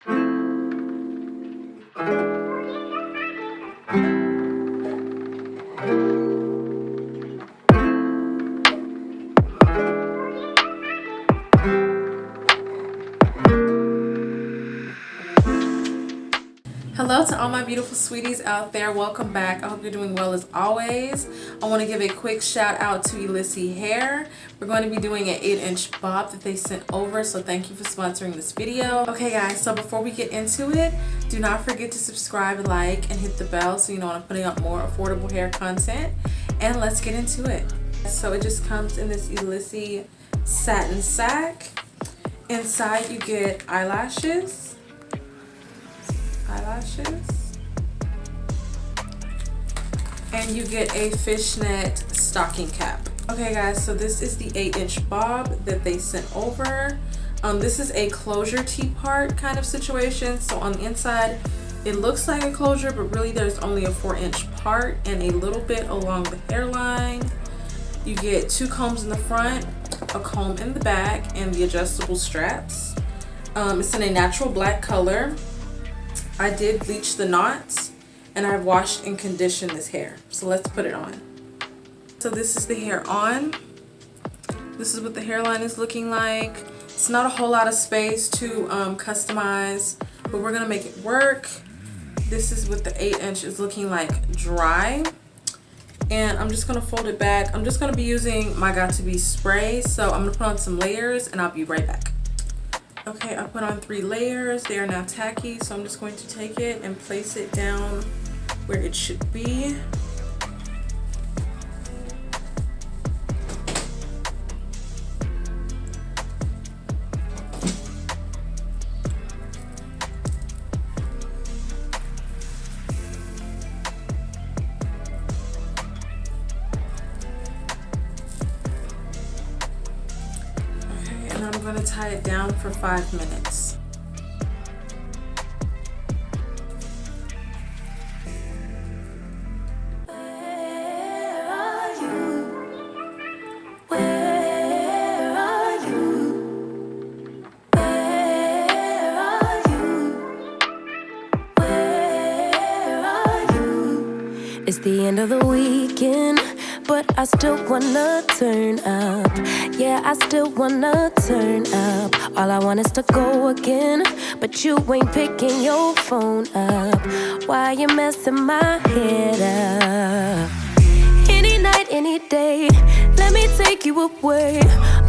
Hello to all my beautiful sweeties out there. Welcome back. I hope you're doing well as always. I want to give a quick shout out to ilicyhair. We're going to be doing an 8-inch bob that they sent over, so thank you for sponsoring this video. Okay guys, so before we get into it, do not forget to subscribe, like, and hit the bell so you know when I'm putting up more affordable hair content. And let's get into it. So it just comes in this IIlicy satin sack. Inside you get eyelashes, and you get a fishnet stocking cap. Okay guys, so this is the 8-inch bob that they sent over. This is a closure T-part kind of situation. So on the inside it looks like a closure, but really there's only a 4-inch part and a little bit along the hairline. You get 2 combs in the front, a comb in the back, and the adjustable straps. It's in a natural black color. I did bleach the knots and I've washed and conditioned this hair. So let's put it on. So this is the hair on. This is what the hairline is looking like. It's not a whole lot of space to customize, but we're gonna make it work. This is what the 8-inch is looking like dry. And I'm just gonna fold it back. I'm just gonna be using my Got2b spray. So I'm gonna put on some layers and I'll be right back. Okay, I put on 3 layers. They are now tacky, so I'm just going to take it and place it down where it should be. I'm going to tie it down for 5 minutes. It's the end of the weekend, but I still wanna turn up. Yeah, I still wanna turn up. All I want is to go again, but you ain't picking your phone up. Why you messing my head up? Any night, any day, let me take you away.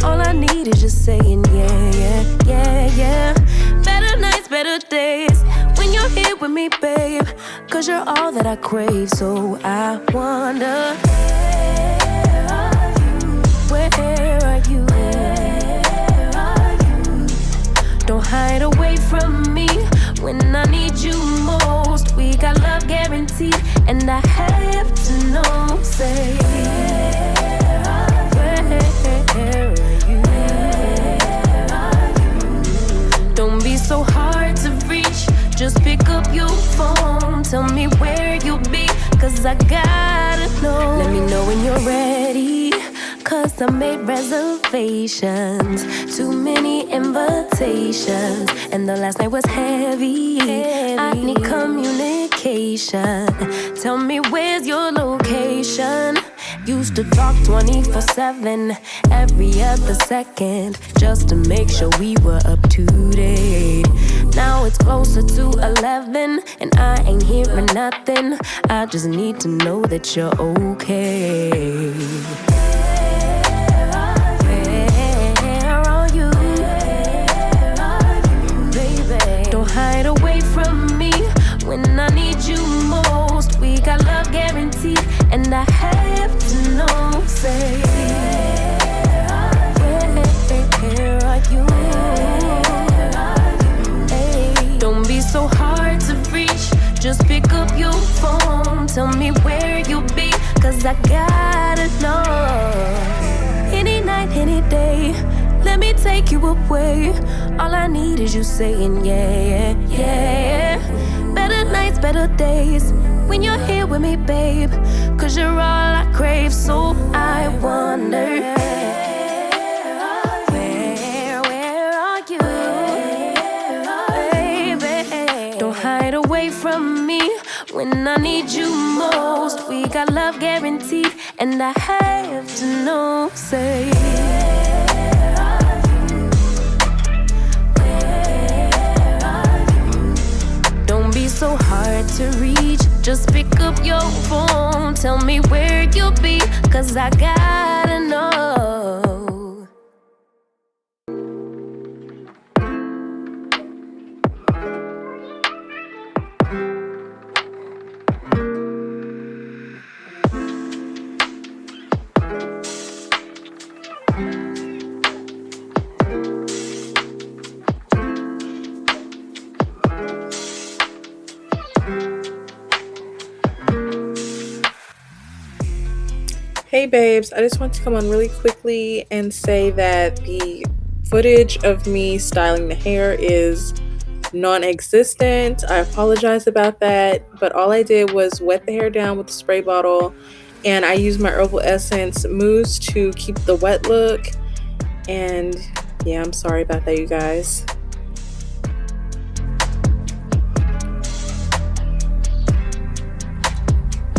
All I need is just saying yeah, yeah, yeah, yeah. Better nights, better days, when you're here with me, babe. Cause you're all that I crave, so I wonder, where are you? Don't hide away from me when I need you most. We got love guaranteed, and I have to know, say, where are you? Don't be so hard to reach, just pick up your phone. Tell me where you'll be, cause I gotta know. Let me know when you're ready, cause I made reservations. Too many invitations, and the last night was heavy. I need communication. Tell me where's your location. Used to talk 24/7, every other second, just to make sure we were up to date. Now it's closer to 11, and I ain't hearing nothing. I just need to know that you're okay. Hide away from me when I need you most. We got love guaranteed, and I have to know, say, where are you? Hey, don't be so hard to reach, just pick up your phone. Tell me where you'll be, cause I gotta know. Any night, any day, let me take you away. All I need is you saying yeah, yeah, yeah. Better nights, better days, when you're here with me, babe. Cause you're all I crave, so I wonder, where are you? Baby, when I need you most. We got love guaranteed, and I have to know, say, where are you? Where are you? Don't be so hard to reach, just pick up your phone. Tell me where you'll be, 'cause I gotta know. Hey babes, I just want to come on really quickly and say that the footage of me styling the hair is non-existent. I apologize about that, but all I did was wet the hair down with the spray bottle, and I used my herbal essence mousse to keep the wet look. And yeah, I'm sorry about that, you guys.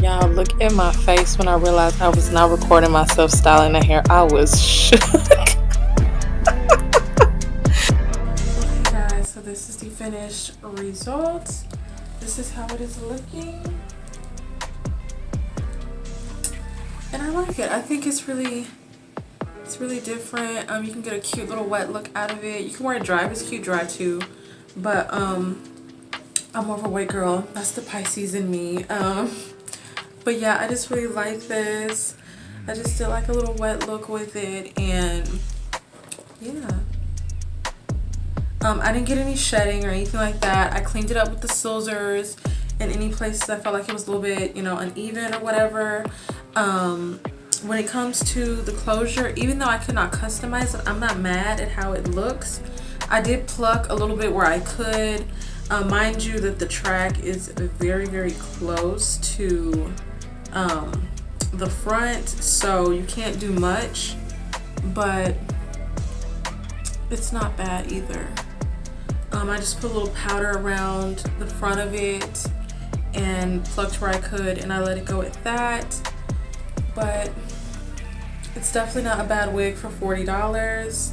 Y'all, look at my face when I realized I was not recording myself styling the hair. I was shook. Okay guys, so this is the finished result. This is how it is looking. And I like it. I think it's really different. You can get a cute little wet look out of it. You can wear it dry. It's cute dry too. But I'm more of a white girl. That's the Pisces in me. But yeah, I just really like this. I just did like a little wet look with it, and yeah. I didn't get any shedding or anything like that. I cleaned it up with the scissors in any places I felt like it was a little bit, uneven or whatever. When it comes to the closure, even though I could not customize it, I'm not mad at how it looks. I did pluck a little bit where I could. Mind you that the track is very, very close to the front, so you can't do much, but it's not bad either. I just put a little powder around the front of it and plucked where I could, and I let it go at that. But it's definitely not a bad wig for $40.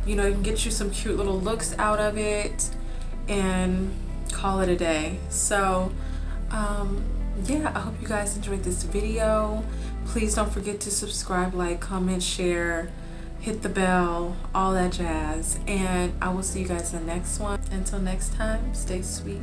You can get you some cute little looks out of it and call it a day. So yeah, I hope you guys enjoyed this video. Please don't forget to subscribe, like, comment, share, hit the bell, all that jazz, and I will see you guys in the next one. Until next time, stay sweet.